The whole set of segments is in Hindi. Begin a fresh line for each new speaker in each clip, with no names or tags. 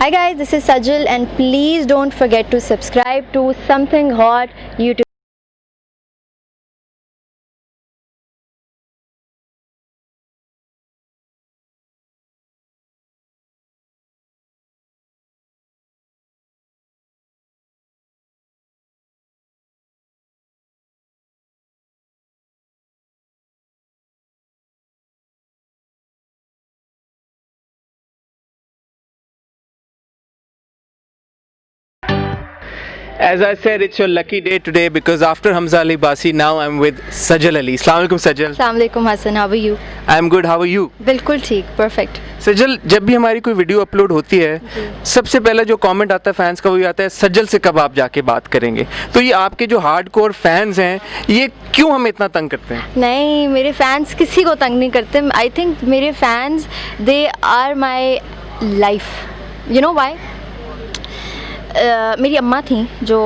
Hi guys, this is Sajal and please don't forget to subscribe to Something Hot YouTube.
As I said, it's your lucky day today because after Hamza Ali Basi, now I'm with Sajal Ali. Assalamu alaikum Sajal.
Assalamu alaikum Hassan, how are you?
I'm good. How are you?
बिल्कुल ठीक, perfect.
सजल, जब भी हमारी कोई वीडियो अपलोड होती है सबसे पहला जो कमेंट आता है फैंस का वही आता है, सजल से कब आप जाके बात करेंगे। तो ये आपके जो हार्डकोर फैंस हैं ये क्यों हमें इतना तंग करते हैं?
नहीं, मेरे फैंस किसी को तंग नहीं करते। आई थिंक मेरे fans they are my life. You know why? मेरी अम्मा थी जो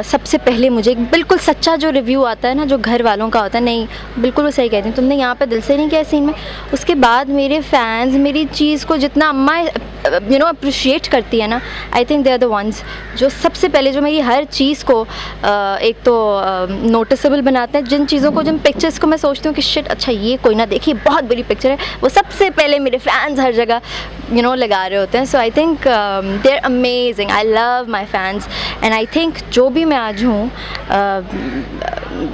सबसे पहले मुझे बिल्कुल सच्चा जो रिव्यू आता है ना, जो घर वालों का होता है, नहीं बिल्कुल वो सही कहती हैं, तुमने यहाँ पे दिल से नहीं किया सीन में। उसके बाद मेरे फैंस मेरी चीज़ को जितना अम्मा अप्रिशिएट करती है ना, I think they are the ones जो सबसे पहले जो मेरी हर चीज़ को एक तो नोटिसेबल बनाते हैं। जिन चीज़ों को, जिन पिक्चर्स को मैं सोचती हूँ कि शिट अच्छा ये कोई ना देखिए बहुत बड़ी पिक्चर है, वो सबसे पहले मेरे फैंस हर जगह लगा रहे होते हैं। So I think they are amazing. I love my fans and I think जो भी मैं आज हूँ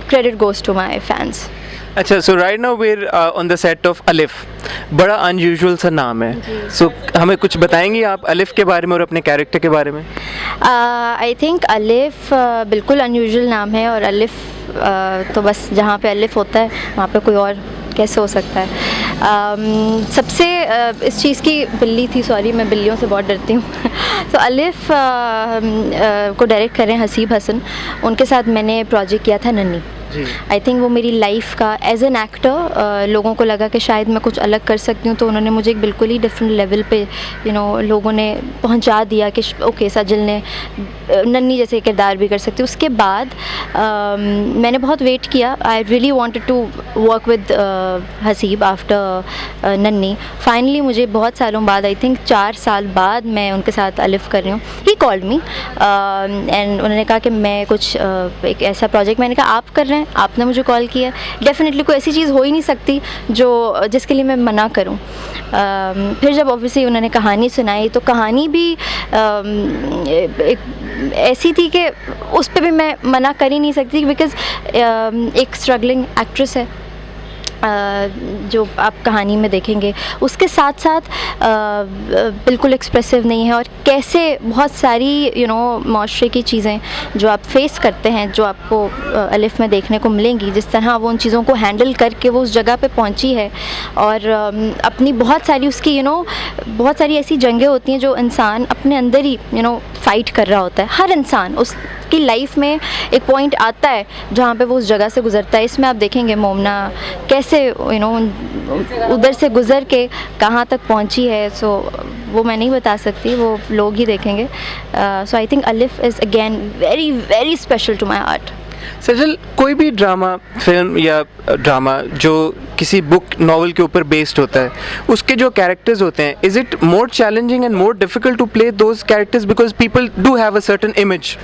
credit goes to my fans.
अच्छा, so right now we are on the set of Alif. बड़ा अनयूजुअल सा नाम है, सो हमें कुछ बताएंगी आप अलिफ के बारे में और अपने कैरेक्टर के बारे में?
आई थिंक अलिफ बिल्कुल अनयूजुअल नाम है और अलिफ तो बस जहाँ पे अलिफ होता है वहाँ पे कोई और कैसे हो सकता है। सबसे इस चीज़ की बिल्ली थी, सॉरी मैं बिल्लियों से बहुत डरती हूँ। तो अलिफ को डायरेक्ट कर रहे हैं हसीब हसन, उनके साथ मैंने प्रोजेक्ट किया था नन्ही। आई थिंक वो मेरी लाइफ का एज एन एक्टर लोगों को लगा कि शायद मैं कुछ अलग कर सकती हूँ, तो उन्होंने मुझे एक बिल्कुल ही डिफरेंट लेवल पे लोगों ने पहुँचा दिया कि ओके सजल ने नन्ही जैसे किरदार भी कर सकती। उसके बाद मैंने बहुत वेट किया। I really wanted to work with Haseeb after Nanhi. Finally मुझे बहुत सालों बाद, आई थिंक 4 साल बाद मैं उनके साथ अलिफ कर रही हूँ। ही कॉल्ड मी एंड उन्होंने कहा कि मैं कुछ एक ऐसा प्रोजेक्ट, मैंने कहा आप कर रहे हैं, आपने मुझे कॉल किया, डेफिनेटली कोई ऐसी चीज़ हो ही नहीं सकती जो जिसके लिए मैं मना करूं। फिर जब ऑब्वियसली उन्होंने कहानी सुनाई तो कहानी भी एक ऐसी थी कि उस पर भी मैं मना कर ही नहीं सकती बिकॉज़ एक स्ट्रगलिंग एक्ट्रेस है जो आप कहानी में देखेंगे, उसके साथ साथ बिल्कुल एक्सप्रेसिव नहीं है और कैसे बहुत सारी माशरे की चीज़ें जो आप फेस करते हैं जो आपको अलिफ में देखने को मिलेंगी, जिस तरह वो उन चीज़ों को हैंडल करके वो उस जगह पे पहुंची है। और अपनी बहुत सारी उसकी बहुत सारी ऐसी जंगें होती हैं जो इंसान अपने अंदर ही फ़ाइट कर रहा होता है। हर इंसान उसकी लाइफ में एक पॉइंट आता है जहाँ पे वो उस जगह से गुज़रता है। इसमें आप देखेंगे मोमना कैसे उधर से गुज़र के कहाँ तक पहुँची है। सो वो मैं नहीं बता सकती, वो लोग ही देखेंगे। So I think Alif is again very very special to my heart.
Sajal, कोई भी ड्रामा फिल्म या ड्रामा जो किसी बुक नॉवल के ऊपर बेस्ड होता है, उसके जो कैरेक्टर्स होते हैं, is it more challenging and more difficult to play those characters because people do have a certain image?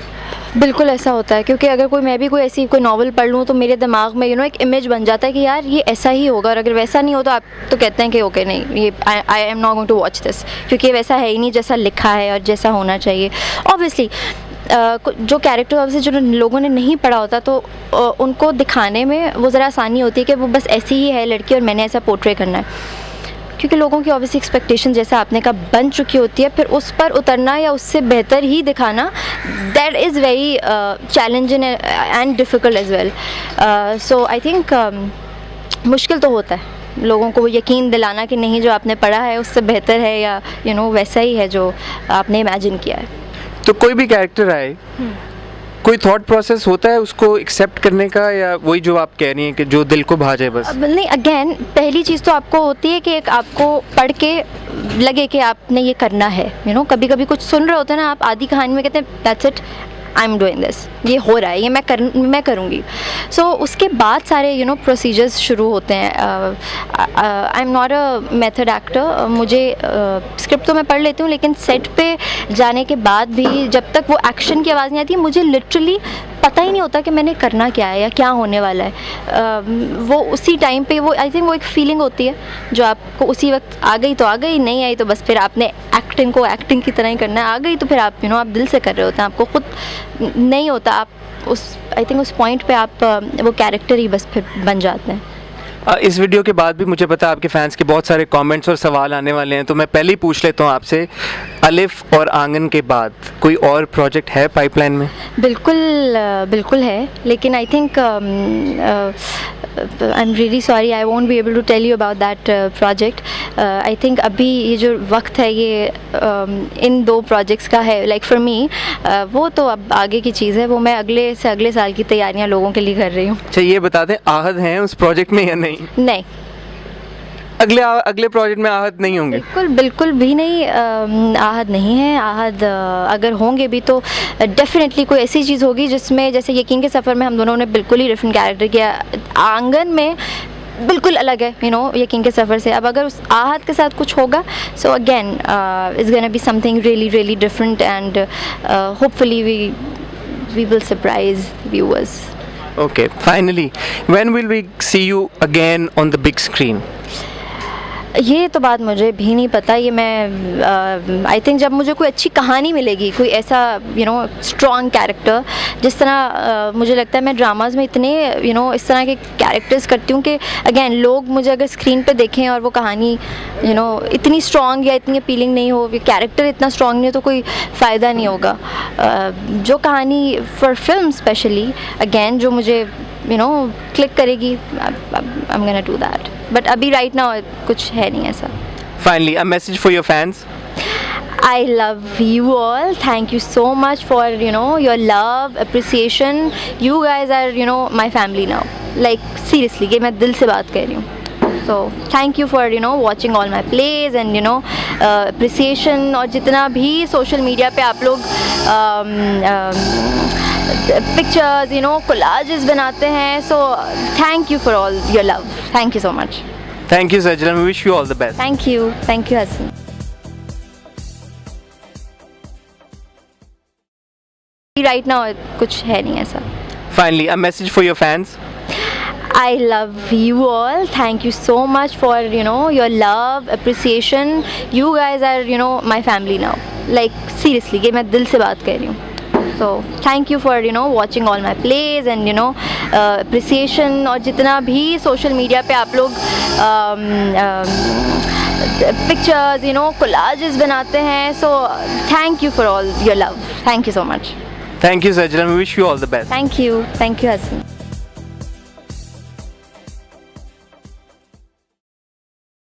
बिल्कुल ऐसा होता है, क्योंकि अगर मैं भी कोई ऐसी कोई नॉवल पढ़ लूँ तो मेरे दिमाग में एक इमेज बन जाता है कि यार ये ऐसा ही होगा, और अगर वैसा नहीं हो तो आप तो कहते हैं कि ओके नहीं, ये I am not going to watch this, क्योंकि ये वैसा है ही नहीं जैसा लिखा है और जैसा होना चाहिए। ऑब्वियसली जो कैरेक्टर ऑब्वियसली जो लोगों ने नहीं पढ़ा होता तो उनको दिखाने में वो ज़रा आसानी होती है कि वो बस ऐसी ही है लड़की और मैंने ऐसा पोर्ट्रे करना है, क्योंकि लोगों की ऑब्वियसली एक्सपेक्टेशन जैसा आपने कहा बन चुकी होती है। फिर उस पर उतरना या उससे बेहतर ही दिखाना, that is very challenging and difficult as well. So I think मुश्किल तो होता है लोगों को यकीन दिलाना कि नहीं जो आपने पढ़ा है उससे बेहतर है या वैसा ही है जो आपने इमेजिन किया है।
तो कोई भी कैरेक्टर आए, कोई थॉट प्रोसेस होता है उसको एक्सेप्ट करने का, या वही जो आप कह रही हैं कि जो दिल को भा जाए बस?
नहीं, अगेन पहली चीज़ तो आपको होती है कि एक आपको पढ़ के लगे कि आपने ये करना है। कभी कभी कुछ सुन रहे होते हैं ना आप, आधी कहानी में कहते हैं that's it, I am doing this, ये हो रहा है, ये मैं करूँगी. सो उसके बाद सारे प्रोसीजर्स शुरू होते हैं. आई am not a method actor. मुझे स्क्रिप्ट तो मैं पढ़ लेती हूँ, लेकिन सेट पे जाने के बाद भी जब तक वो एक्शन की आवाज़ नहीं आती, मुझे लिटरली पता ही नहीं होता कि मैंने करना क्या है या क्या होने वाला है. वो उसी टाइम पे वो आई थिंक वो एक फीलिंग होती है जो आपको उसी वक्त आ गई तो आ गई, नहीं आई तो बस फिर आपने एक्टिंग को एक्टिंग की तरह ही करना है. आ गई तो फिर आप आप दिल से कर रहे होते हैं, आपको खुद नहीं होता. आप उस आई थिंक उस पॉइंट पे आप वो कैरेक्टर ही बस फिर बन जाते हैं.
इस वीडियो के बाद भी मुझे पता है आपके फैंस के बहुत सारे कमेंट्स और सवाल आने वाले हैं, तो मैं पहले ही पूछ लेता हूँ आपसे, अलिफ और आंगन के बाद कोई और प्रोजेक्ट है पाइपलाइन में?
बिल्कुल है, लेकिन I think I am really sorry, I won't be able to tell you about that project. I think अभी ये जो वक्त है ये इन 2 प्रोजेक्ट्स का है. लाइक फॉर मी वो तो अब आगे की चीज़ है, वो मैं अगले साल की तैयारियां लोगों के लिए कर रही हूँ.
अच्छा, ये बता दें आहत हैं उस प्रोजेक्ट में या नहीं?
नहीं,
अगले प्रोजेक्ट में आहत नहीं होंगे?
बिल्कुल भी नहीं. आहद नहीं है. आहद अगर होंगे भी तो डेफिनेटली कोई ऐसी चीज़ होगी जिसमें, जैसे यकीन के सफ़र में हम दोनों ने बिल्कुल ही डिफरेंट कैरेक्टर किया, आंगन में बिल्कुल अलग है यकीन के सफ़र से. अब अगर उस आहद के साथ कुछ होगा, so again it's gonna be something really different and hopefully we will surprise viewers.
Okay, finally, when will we see you again on the big screen?
ये तो बात मुझे भी नहीं पता. ये मैं आई थिंक जब मुझे कोई अच्छी कहानी मिलेगी, कोई ऐसा स्ट्रॉन्ग कैरेक्टर, जिस तरह मुझे लगता है मैं ड्रामाज में इतने इस तरह के कैरेक्टर्स करती हूँ कि अगेन लोग मुझे अगर स्क्रीन पे देखें और वो कहानी इतनी स्ट्रॉन्ग या इतनी अपीलिंग नहीं हो, कैरेक्टर इतना स्ट्रॉन्ग नहीं हो, तो कोई फ़ायदा नहीं होगा. जो कहानी फॉर फिल्म स्पेशली अगेन जो मुझे क्लिक करेगी, I am gonna do that. But अभी राइट नाउ कुछ है नहीं ऐसा.
Finally, a message for your fans.
I love you all. Thank you so much for your love, appreciation. You guys are my family now. Like seriously, ये मैं दिल से बात कर रही हूँ. So thank you for watching all my plays and appreciation. और जितना भी सोशल मीडिया पे आप लोग पिक्चर्स collages बनाते हैं, so thank you for all your love. Thank you so much.
Thank you, Sajal. We wish you all the best.
Thank you, Hassan. Right now कुछ है नहीं ऐसा.
Finally, a message for your fans.
I love you all. Thank you so much for your love, appreciation. You guys are my family now. Like seriously, ये मैं दिल से बात कर रही हूँ. So thank you for watching all my plays and appreciation. और जितना भी सोशल मीडिया पे आप लोग पिक्चर्स collages बनाते हैं, so thank you for all your love. Thank you so much.
Thank you, Sajal. We wish you all the best.
Thank you, Hassan.